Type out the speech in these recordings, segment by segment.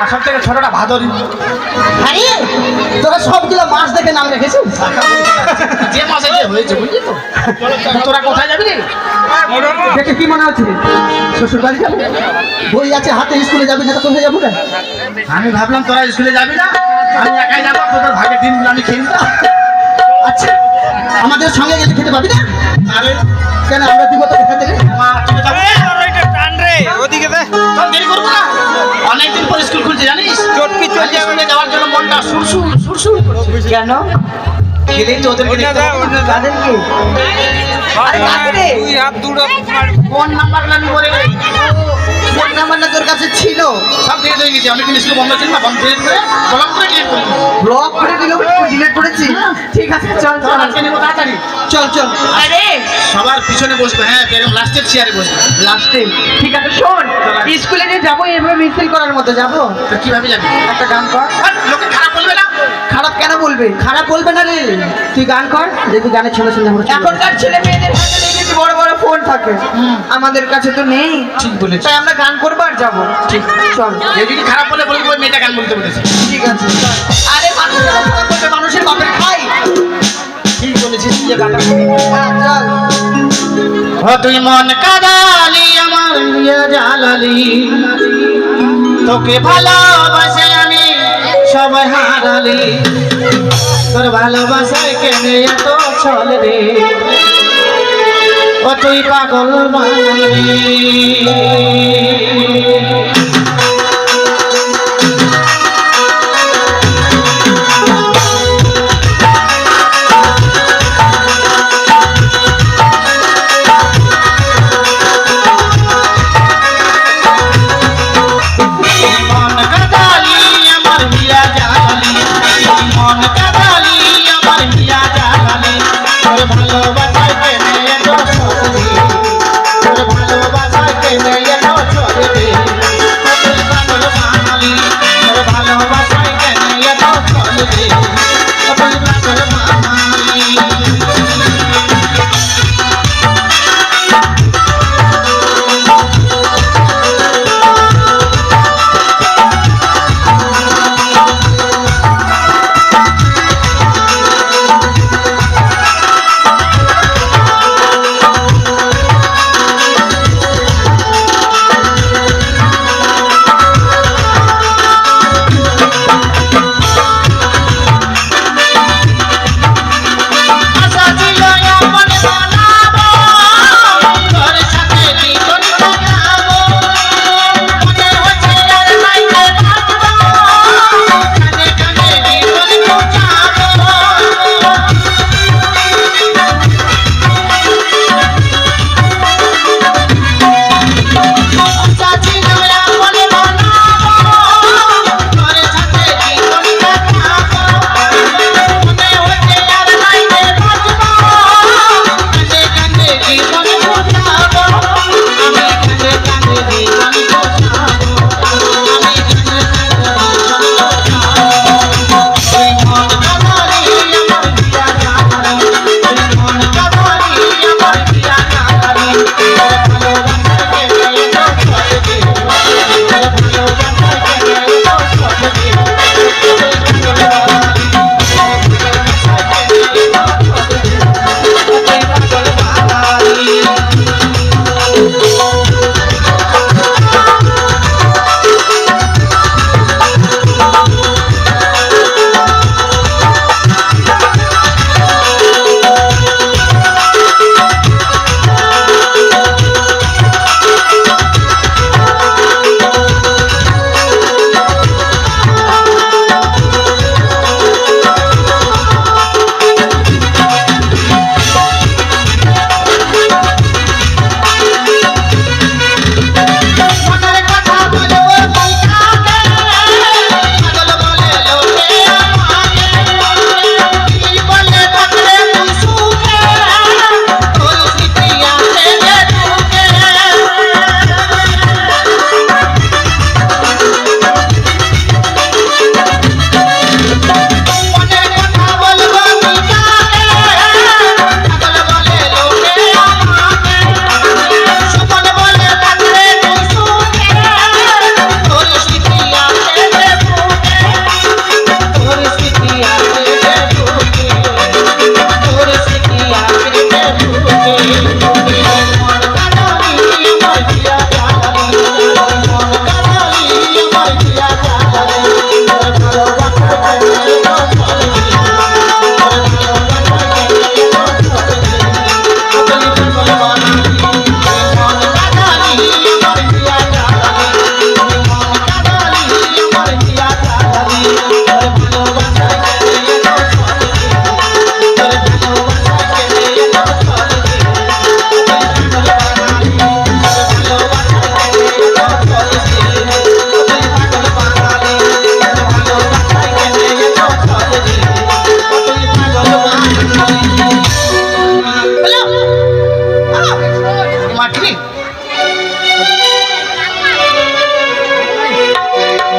আর সব থেকে ছোটটা ভাদরি। আরে তোরা সবগুলো মাছ দেখে নাম রেখেছিস? যে মাসে যে হয়েছে বুঝলি তো। তোরা কোথায় যাবি রে? দেখে কি মনে হচ্ছে শ্বশুর বাড়ি যাবে? বই আছে হাতে, স্কুলে যাবি না তো কোথায় যাবো? আমি ভাবলাম তোরা স্কুলে যাবি না, আমি একাই যাবো, তোদের ভাগের দিনগুলো আমি খেয়ে নিতাম। আচ্ছা আমাদের সঙ্গে গেলে খেতে পাবি না? আরে কেন আমরা দিব তো খেতে রে? মা, তুমি যাবে না? টান রে ওদিকে দে তোর দেরি করবো না, অনেকদিন পর স্কুল খুলছে জানিস। চটপি চল যাবে স্কুলে যাওয়ার জন্য মনটা সুরসুর সুরসুর করছে। কেন? গেলেই তো ওদেরকে দেখতে পাবো। তাদেরকে আরে কাকে রে? তুই হাত দুটো ফোন নাম্বারগুলো আমি বলে গেছি, ফোন নাম্বার না তোর কাছে ছিল? সব ডিলিট হয়ে গেছে। আমি কিন্তু স্কুল বন্ধ ছিল না, বন্ধ ডিলিট করে ব্লক করে ডিলিট করি। ব্লক করে দিল, ডিলিট করেছি। ঠিক আছে চল তোর চল আজকে নেবো তাড়াতাড়ি। চল চল। আরে সবার পিছনে বসবে, হ্যাঁ একদম লাস্টের চেয়ারে বসবে। লাস্টে ঠিক আছে শোন, স্কুলে যে যাবো এভাবে মিছিল করার মতো যাবো? তো কিভাবে যাবি? একটা গান কর। আর লোকে খারাপ বলবে না? খারাপ কেন বলবে? খারাপ বলবে না রে। তুই গান কর, দেখবি গানের ছেলে শুনে আমরা এখনকার ছেলে মেয়েদের হাতে দেখেছি বড় বড় ফোন থাকে, আমাদের কাছে তো নেই। ঠিক বলেছিস। তাই আমরা গান করবো আর যাবো। ঠিক। চল কেউ যদি খারাপ বলে বলবো ওই মেয়েটা গান বলতে বলেছে। ঠিক আছে চল। আরে মানুষের খারাপ বলবে, মানুষের বাপের খাই। ঠিক বলেছিস, তুই যে গানটা শুনি। হ্যাঁ চল। ও তুই মন কাদালি আমার ইয়া জালালি, তোকে ভালোবাসে আমি সবাই হারালি, তোর ভালোবাসায় কেনে এত ছল রে, ও তুই পাগল বানালি। মন কাদালি আমার হিয়া জালালি, মন কাদালি আমার হিয়া জালালি, তোর ভালোবাসায় কেনে এত ছল রে, তোর ভালোবাসায় কেনে এত ছল রে, ও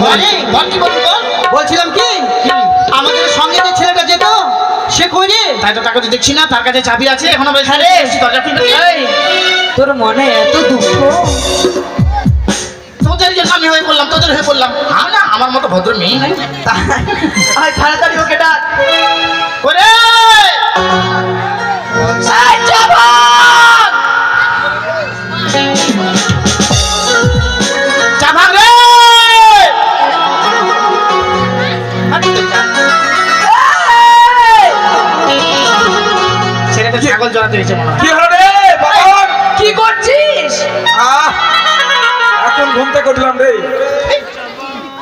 বলে বল কি বলবো বল? বলছিলাম কি কি? আমাদের সঙ্গে যে ছেলেটা যেত সে কই রে? তাই তো তাকে তো দেখছি না, তার কাছে চাবি আছে এখনো বেশ আরে! দরজা খুলতে নেই। এই, তোর মনে এত দুঃখ? তোদের জন্য আমি হয়ে বললাম, তোদের হয়ে বললাম। না আমার মতো ভদ্র মেয়ে নাই। আয় তাড়াতাড়ি ওকে ডাক। ওরে এই জবান! চাভাং রে! ছেলেটা ছাগল জড়াতে হয়েছে মনে হয়। কি হলো রে বাবা? কি করছিস? এখন ঘুম থেকে উঠলাম রে।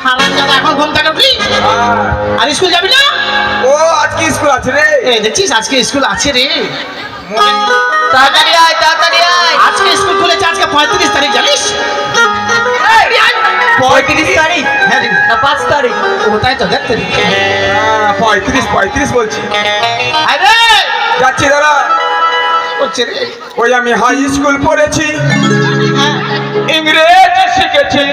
হারামজাদা, এখন ঘুম থেকে উঠলি? আর স্কুল যাবি না? ও আজকে স্কুল আছে রে। এই দেখছিস আজকে স্কুল আছে রে। তাড়াতাড়ি আয় তাড়াতাড়ি আয়। আজকে স্কুল খুলেছে, আজকে 35 তারিখ জানিস? এই, আয়। 35 তারিখ হ্যাঁ রে। না 5 তারিখ? ও তাই তো দেখতে রে। 35 বলছি। আয় রে। যাচ্ছি দাদা। হচ্ছে রে। ওই আমি হাই স্কুল পড়েছি, ইংরেজি শিখেছি,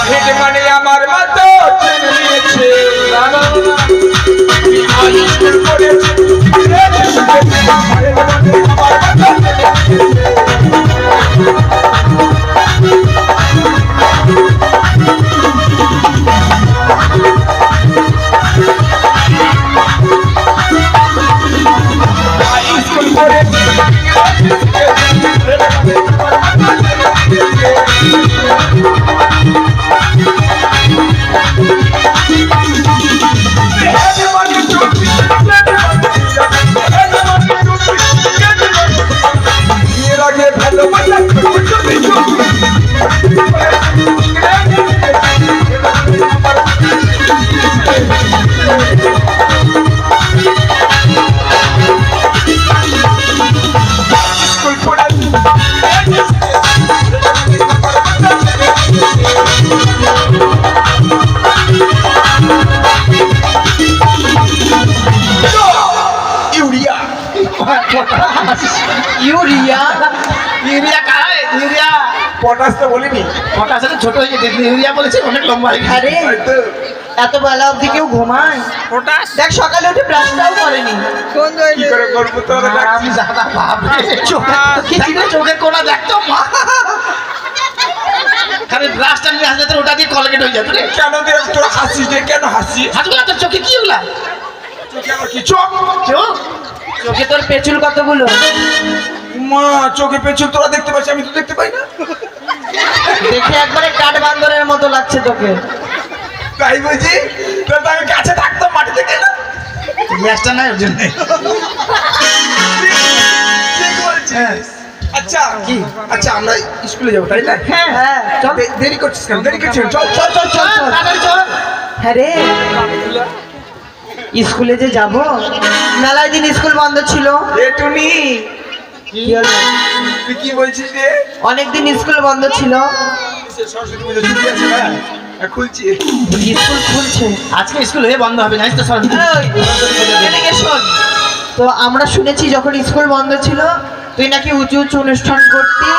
হেড মানে আমার মতো চেনে নিয়েছে। আমি হাই স্কুল পড়েছি, ইংরেজি শিখেছি, head মানে আমার মতো চেনে নিয়েছে। হাই স্কুল পড়েছি, ইংরেজি শিখেছি, head মানে আমার মতো চেনে নিয়েছে। Urea urea? ইউরিয়া কায়? ইউরিয়া। পটাশ তো বলিনি। পটাশ তো ছোট হয়ে গেছে, ইউরিয়া বলেছে অনেক লম্বা হয়ে গেছে। আরে হয়তো এত বেলা অবধি কেউ ঘুমায়? পটাশ দেখ সকালে উঠে ব্রাশটাও করেনি। কি করে করবো তোরা? আমি জানা বাপরে। চোখের কোনা দেখতো মা। খালি ব্রাশটা নিয়ে হাসতে ওটা দিয়ে কলগেট হয়ে যাবে রে। কেন রে তোরা হাসিস রে? কেন হাসিস? হাসবো না, তোর চোখে কি ওগুলা? চোখে আমার কি চোখ? চোখ? চোখে তোর পেছুল কতগুলো? মা চোখে পেছন তোরা দেখতে পাচ্ছি, আমি তো দেখতে পাই না। দেখে একবারে কাঠ বান্দরের মতো লাগছে তোকে। তাই বুঝি? তোরা তো আমি কাছে থাকতাম মাটি থেকে না। ম্যাচটা নাই ওর জন্য। ঠিক বলছিস। হ্যাঁ। আচ্ছা কি? আচ্ছা আমরা স্কুলে যাবো তাই না? হ্যাঁ হ্যাঁ চল। দেরি করছিস কেন? দেরি করছিস কেন? চল চল চল চল চল। তাড়াতাড়ি চল। হ্যাঁ রে, স্কুলে যে যাব, মেলায় দিন স্কুল বন্ধ ছিল। এ টুনি, কি হলো? তুই কি বলছিস রে? অনেকদিন স্কুল বন্ধ ছিল, সরস্বতী পুজো ছুটি আছে না? খুলছি। স্কুল খুলছে। আজকে স্কুল হয়ে বন্ধ হবে, জানিস তো সরস্বতী এই, এদিকে শোন। তো আমরা শুনেছি যখন স্কুল বন্ধ ছিল তুই নাকি উঁচু উঁচু অনুষ্ঠান করতি।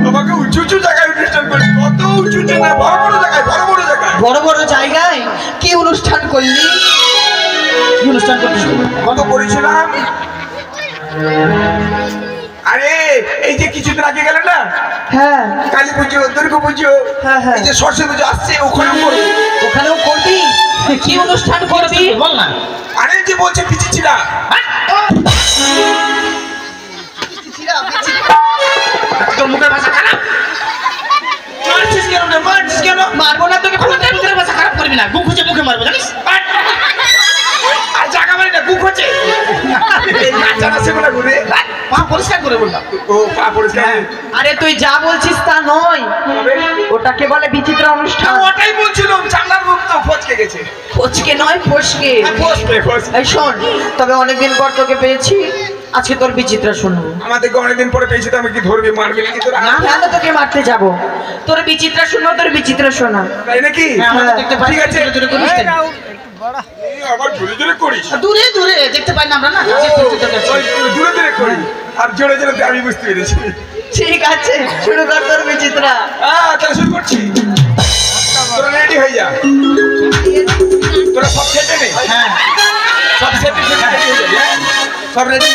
আমাকে উঁচু উঁচু জায়গায় অনুষ্ঠান করিস। কত উঁচু উঁচু না, বড় বড় জায়গায়, বড় বড় জায়গায়। বড় বড় জায়গায় কি অনুষ্ঠান করলি? কি অনুষ্ঠান করছিস? কত করেছিলাম। আরে এই যে কিছুদিন আগে গেল না, হ্যাঁ কালী পুজো, দুর্গা পুজো, হ্যাঁ, হ্যাঁ। এই যে সরস্বতী পুজো আসছে, ওখানেও করবো। ওখানেও করবি? কি অনুষ্ঠান করবি? বল না। আরে যে বলছে পিছিয়েছিলাম। তোর মুখের ভাষা খারাপ। মারছিস কেন রে? মারছিস কেন? মারবো না তোকে। তোর মুখের ভাষা খারাপ করবি না, গু খুঁজে মুখে মারবো জানিস? আর জায়গা মানে না, গু খোঁজে। কাঁচা না সেগুলো ঘুরে। পা পরিষ্কার করে বললাম। ও পা পরিষ্কার। আরে তুই যা বলছিস তা নয়, ওটাকে বলে বিচিত্র অনুষ্ঠান। ওটাই বলছিলাম, চামড়ার মুখ তো ফচকে গেছে। ফচকে নয় ফসকে। ফসকে ফসকে। এই শোন, তবে অনেকদিন পর তোকে পেয়েছি, আজকে তোর বিচিত্র শুনবো। আমাদেরকে অনেকদিন পরে পেয়েছি, তো আমি কি ধরবি মারবি নাকি তোরা? না কেন তোকে মারতে যাব? তোর বিচিত্র শুনবো, তোর বিচিত্র শোনা। তাই নাকি? আমরা তো দেখতে পাই। ঠিক আছে। দূরে দূরে করিস তো। এই আবার জোরে জোরে করিস। দূরে দূরে দেখতে পাই না আমরা না। ওই দূরে দূরে করি। আর জোরে জোরে আমি বুঝতে পেরেছি। ঠিক আছে, শুরু কর তোর বিচিত্রা। তাহলে শুরু করছি তোরা রেডি হয়ে যা তোরা সব সেটে নে হ্যাঁ সব সেটে সেটে রেডি হয়ে যাবি হ্যাঁ সব রেডি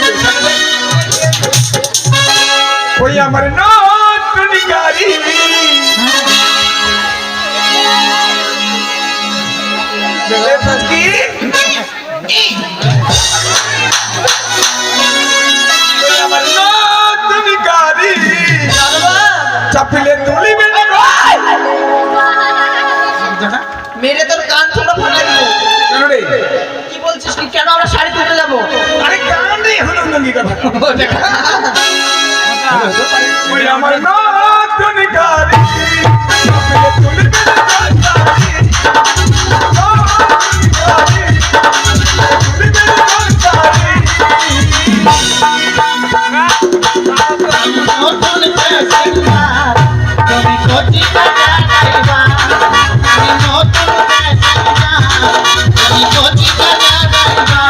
ওই আমার নতুন গাড়ি আমার নতুন গাড়ি চাপিলে তুলি মেরে তোর কান ছোট ফাটাই দিব। কেন রে কি বলছিস কি কেন আমরা শাড়ি তুলতে যাবো? আরে কান রে হলো নঙ্গি কথা ওই আমার নতুন গাড়ি চাপিলে তুলি তুমি কোটি টাকা দেবা তুমি নতুন তুমি কোটি টাকা দেবা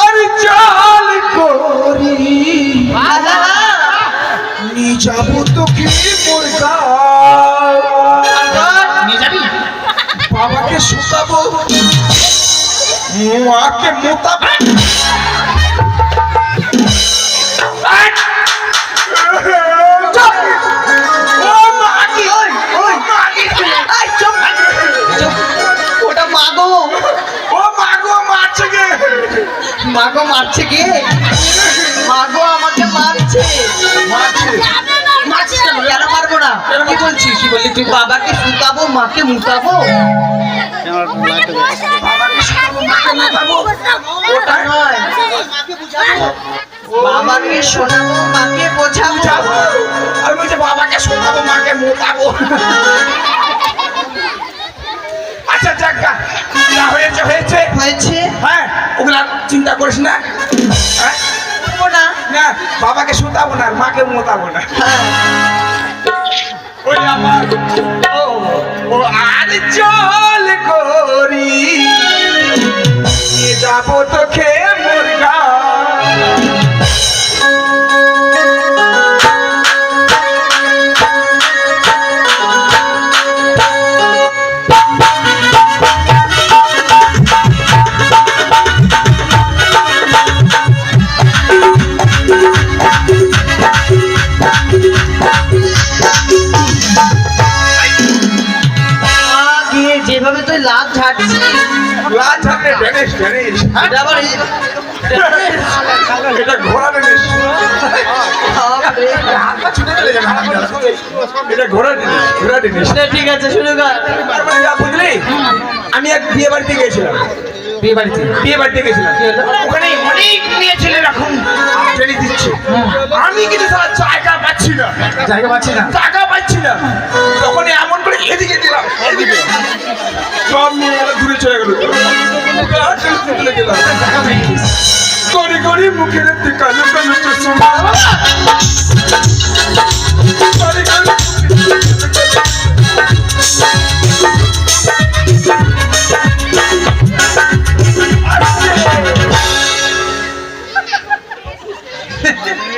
আরে চাল করি নিয়ে যাবো তোকে মুরগা নিয়ে যাবি বাবাকে শুকাবো মাকে মোতাবো ওটা মাগো ও মাগো মারছে গে মাগো মারছে কে? মাগো আমাকে মারছে। মারছিস কেন? কেন মারবো না? কি বলছিস? কি বললি তুই? বাবাকে শুকাবো মাকে মুতাবো? ওটা নয়, বাবাকে শোনাবো মাকে বোঝাবো। আমি বলছি বাবাকে শোনাবো মাকে মোতাবো আচ্ছা যাক যা হয়েছে হয়েছে হয়েছে হ্যাঁ ওগুলা চিন্তা করিস না হ্যাঁ করবো না। না বাবাকে শুতাবো না মাকে মোতাবো না হ্যাঁ, ওই আমার ও আর জল করি নিয়ে যাবো তোকে মুরগা আগে যেভাবে তুই লাভ ঝাড়ছিস লাল ঝাড়ে ড্যানিশ ড্যানিশ এটা আবার এটা ঘোড়া ড্যানিশ বাপরে। এটা ঘোড়া ড্যানিশ ঘোড়া ড্যানিশ ঠিক আছে শুরু কর। তারপরে যা বুঝলি আমি এক বিয়ে বাড়িতে গেছিলাম বিয়ে বাড়িতে বিয়ে বাড়িতে গেছিলাম ওখানে অনেক মেয়ে ছেলে এরকম ট্রেনিং দিচ্ছে আমি কিন্তু সারা জায়গা পাচ্ছি না জায়গা পাচ্ছি না জায়গা পাচ্ছি না তখন এমন করে এদিকে দিলাম এদিকে সব মেয়েরা দূরে চলে গেল চলে গেলাম গড়ি গড়ি মুখের একটি কালো কালো চশমা গড়ি গড়ি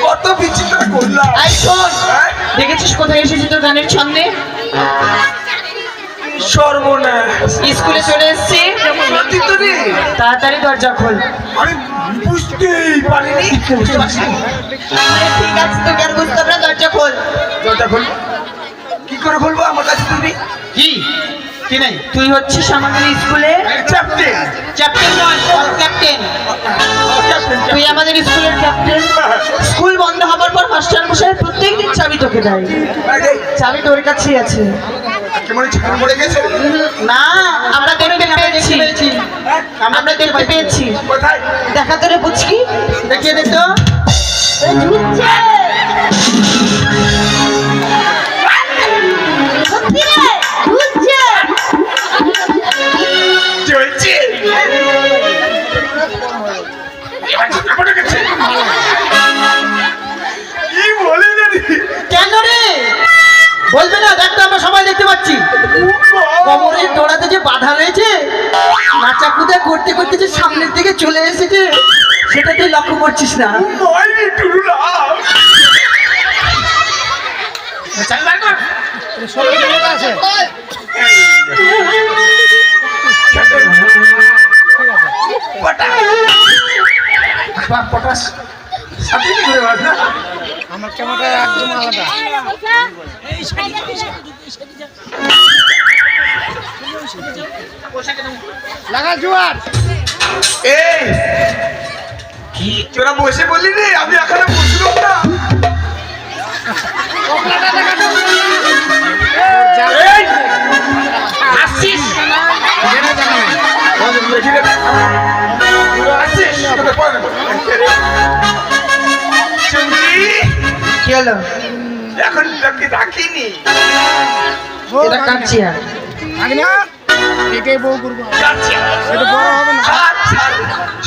কত বিচিত্র করলাম এই শোন, হ্যাঁ? দেখেছিস কোথায় এসেছি তোর গানের ছন্দে? সর্বনাশ স্কুলে চলে এসেছি। সত্যি তো রে তাড়াতাড়ি দরজা খোল। আমি বুঝতেই পারিনি আরে ঠিক আছে, তোকে আর বুঝতে হবে না, দরজা খোল। দরজা খোল কি করে খুলবো আমার কাছে তুমি কি কি নেই তুই হচ্ছিস আমাদের স্কুলে ক্যাপ্টেন ক্যাপ্টেন নয়, ক্যাপ্টেন। ক্যাপ্টেন তুই আমাদের স্কুলের ক্যাপ্টেন। স্কুল বন্ধ হবার পর মাস্টার মশাই প্রত্যেকদিন চাবি তোকে দেয়। চাবি তোর কাছেই আছে। কেমন ছাড় পড়ে গেছে না, আমরা দেখতে পেয়েছি, আমরা দেখতে পেয়েছি। কোথায় দেখা তোরে বুঝকি দেখিয়ে দে তো। কোমরের তোড়াতে যে বাধা রয়েছে, নাচা কুদা করতে করতে যে সামনের দিকে চলে এসেছে, সেটা তুই লক্ষ্য করছিস না। মাইরি টুরুলা চাল বার কর। পটাশ সাথে কি করে বাদ না? আমার ক্যামেরা একদম আলাদা। লাগা জোয়ার। এই কি তোরা বসে বললি রে, আমি এখনো বসলাম না। এই, আসছিস? দেখি রে। তোরা আসছিস? তোদের পরে বল। চুমকি, কি হলো? এখন তোকে ডাকিনি। এটা কাঁদছি আর আগনা এটাই বউ করবো। যাচ্ছি। এটা বড় হবে না। আচ্ছা।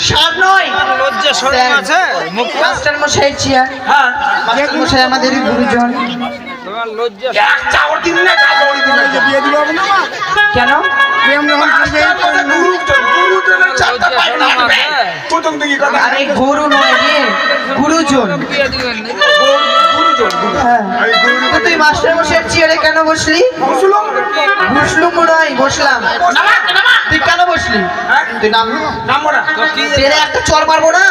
সার নয়, লজ্জা শরম আছে। মুখ মাস্টার মশাই চেয়ার। হ্যাঁ, মাস্টার মশাই আমাদের গুরুজন। তোমার লজ্জা। এক চাওয়ার দিন না, চাওয়ার দিন না। বিয়ে দিবে হবে না মা। কেন? প্রেম যখন করবে গুরুজনের চারটা পায়ে লাগবে। প্রথম থেকে কথা। আরে গরু নয় রে, গুরুজন। বিয়ে দিবেন না। গুরুজন। হ্যাঁ। এই গুরু তো তুই মাস্টার মশাইয়ের চেয়ারে কেন বসলি? বসলাম। বসলুম নয়, বসলাম। তুই কেন বসলি? হ্যাঁ? তুই নাম নামবো না। তেরে একটা চর মারবো না।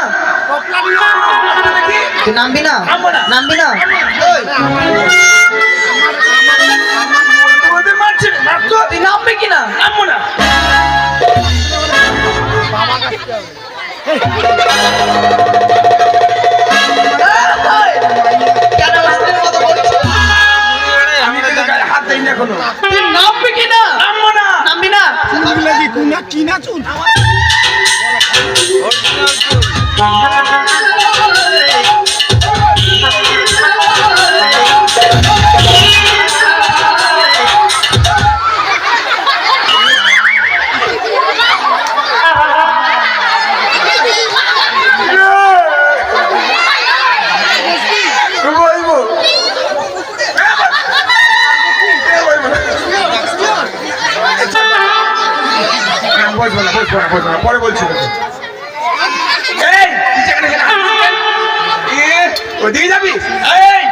দেখি। তুই নামবি না? নামবো না। নামবি না? ওই, তোমাদের মারছে না, মারতো। তুই নামবি কি না? নামবো না। ওই, কেন মাস্টারের মতো বলছিস? আমি কিন্তু গায়ে হাত দেই না এখনো। তুই নামবি কি না? নামবো না। নামবি না? লাগি কুনা কি না চুন। বলবো। বলবো না, বলবো না, বলবো না, পরে বলছি। এই, নিচে কেন গেলা? ওদিকে যাবি? এই,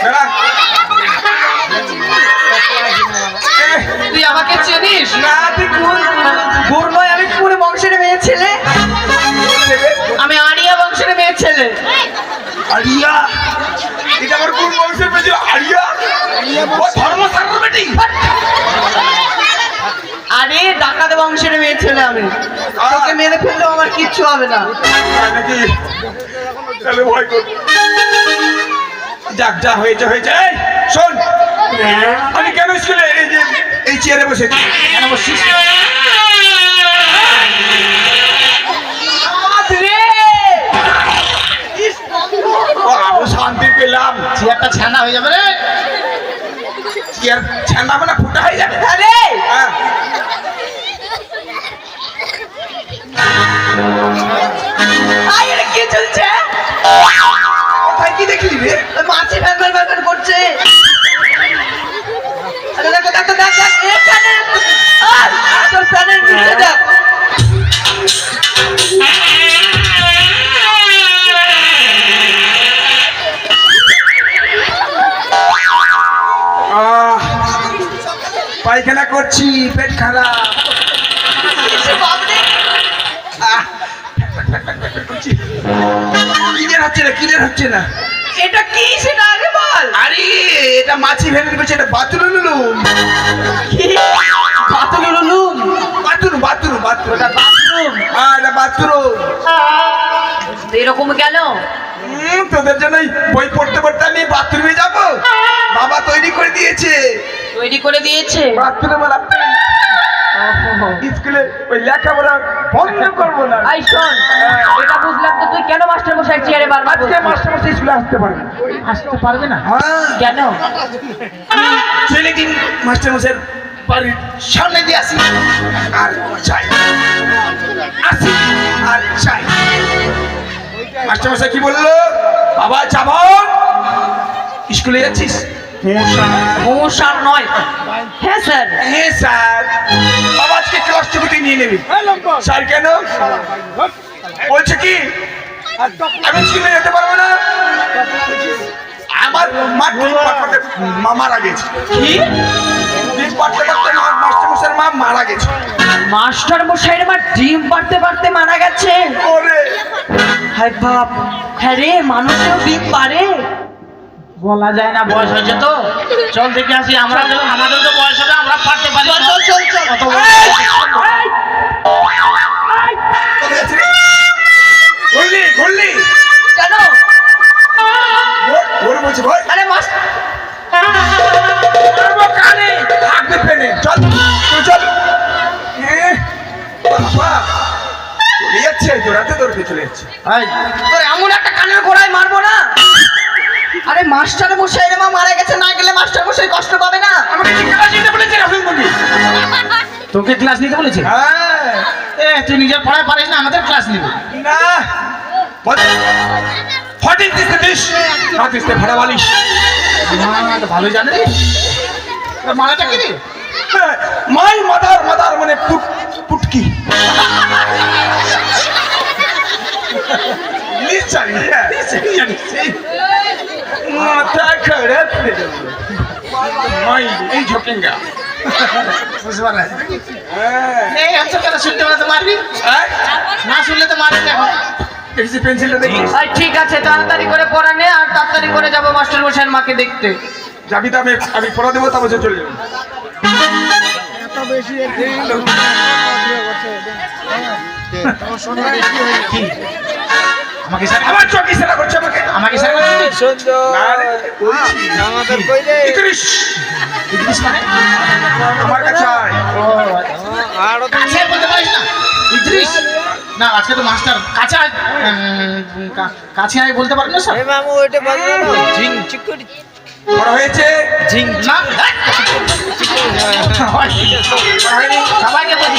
দাঁড়া। তুই আমাকে চিনিস? না, তুই কোন গুর নয়, আমি পুরো বংশের মেয়ে ছেলে। আমি আরিয়া বংশের মেয়ে ছেলে। আরিয়া? এটা আমার কোন বংশের পেয়েছিল? আরিয়া? ও ধর্মসাগর বেটি? আরে ডাকাত বংশের মেয়ে ছেলে আমি। তোকে মেরে ফেললেও আমার কিচ্ছু হবে না। তাই নাকি? তাহলে ভয় কর। যাক, যা হয়েছে হয়েছে। এই, শোন, আমি কেন স্কুলে এই চেয়ারে বসেছি? কেন বসছিস? ও, আমি শান্তি পেলাম। চেয়ারটা ছানা হয়ে যাবে রে। চেয়ার ঠান্ডা হবে না, ফুটা হয়ে যাবে। আরে হ্যাঁ। আরে কি চলছে? কোথায় কি দেখলি রে? ওই মাছি ভ্যান করছে। আরে দেখো দেখো দেখ দেখ, এখানে তোর ফ্যানের নিচে দেখ। পায়খানা করছি, পেট খারাপ। ক্লিয়ার হচ্ছে না, ক্লিয়ার হচ্ছে না। এটা কি সেটা আগে বল। আরে এটা মাছি ভেঙে দিয়েছে, এটা বাথরুম। কি? বাথরুম? Bathroom, bathroom, bathroom. ওটা বাথরুম? হ্যাঁ, এটা বাথরুম। এরকম কেন? তোদের জন্যই বই পড়তে পড়তে আমি বাথরুমে যাব। বাবা তৈরি করে দিয়েছে তৈরি করে দিয়েছে? বাথরুমে স্কুলে ওই লেখাপড়া বন্ধ করবো না। আই শোন, এটা বুঝলাম তো, তুই কেন মাস্টার মশাই চেয়ারে বারবার আজকে মাস্টারমশাই স্কুলে আসতে পারবে না। আসতে পারবে না? হ্যাঁ, কেন? চলে দিন মাস্টারমশাই বাড়ির সামনে দিয়ে আসি আর চাই, আসি আর চাই। মাস্টারমশাই কি বললো? বাবা চাবন, স্কুলে যাচ্ছিস? সমস্যার নয়। হ্যাঁ স্যার। হ্যাঁ স্যার, বাবা আজকে ক্লাস ছুটি নিয়ে নেবি। স্যার কেন? বলছে কি আমি স্কুলে যেতে পারবো না, আমার মা মারা গেছে। কি? ডিম পাড়তে পারতে মাস্টারমশাইয়ের মা মারা গেছে। মাস্টার মশাইয়ের মা ডিম পাড়তে পারতে মারা গেছে? ওরে হায় বাপ, হ্যাঁ রে, মানুষেও ডিম পারে? বলা যায় না, বয়স হয়েছে তো। চল দেখে আসি, আমাদের তো বয়স হবে, আমরা পারতে পারি। চল চল চল চল। কত ঘুরলি ঘুরলি কেন? ঘুর বলছি ঘর আরে মাস্টার, কানে থাকবে ফেনে। চল তুই চল। বাবা চলে যাচ্ছে, জোড়াতে দৌড়তে চলে যাচ্ছে। এই, তোর এমন একটা কানের গোড়ায় মারবো না। আরে মাস্টার মশাইয়ের মা মারা গেছে, না গেলে মাস্টার মশাই কষ্ট পাবে না? আমাকে কি ক্লাস নিতে বলেছে রাহুল মুনি? তোকে ক্লাস নিতে বলেছে? হ্যাঁ তুই নিজের পড়ায় পারিস না, আমাদের ক্লাস নিবি? না what is this not is the ভাড়া বালিশ। ভালোই জানে রে। তোর মালাটা কি রে? মাই মাদার, মাদার মানে পুটকি। নিশ্চয় মাথা খারাপ হয়ে যাবে। মাই এই ঝোকেঙ্গা। বুঝতে পারলে? এই আচ্ছা, কেন শুনতে পারে তো মারবি? না শুনলে তো মারবি না এখন। দেখছি পেন্সিলটা দেখি। আরে ঠিক আছে, তাড়াতাড়ি করে পড়া নে, আর তাড়াতাড়ি করে যাবো মাস্টার মশাইয়ের মাকে দেখতে। যাবি তো আমি পড়া দেবো, তা বসে চলে যাবো। এত বেশি এর কি লোক শোনা বেশি হয়ে কি? আমাকে স্যার, আমার চোখে সেটা করছে আমাকে। আমাকে স্যার করছিস? না রে, বলছি আমাদের কইলে ইদ্রিস ইদ্রিস মানে? আমার কাছে আয়। আর কাছে বলতে পারিস না? ইদ্রিস? না, আজকে তো মাস্টার কাছে আয়, কাছে আয় বলতে পারবি না স্যার? মামু ওইটা বাজলো না ঝিং চিকুড়ি বড় হয়েছে না, বড় হয়নি। সবাইকে বলছি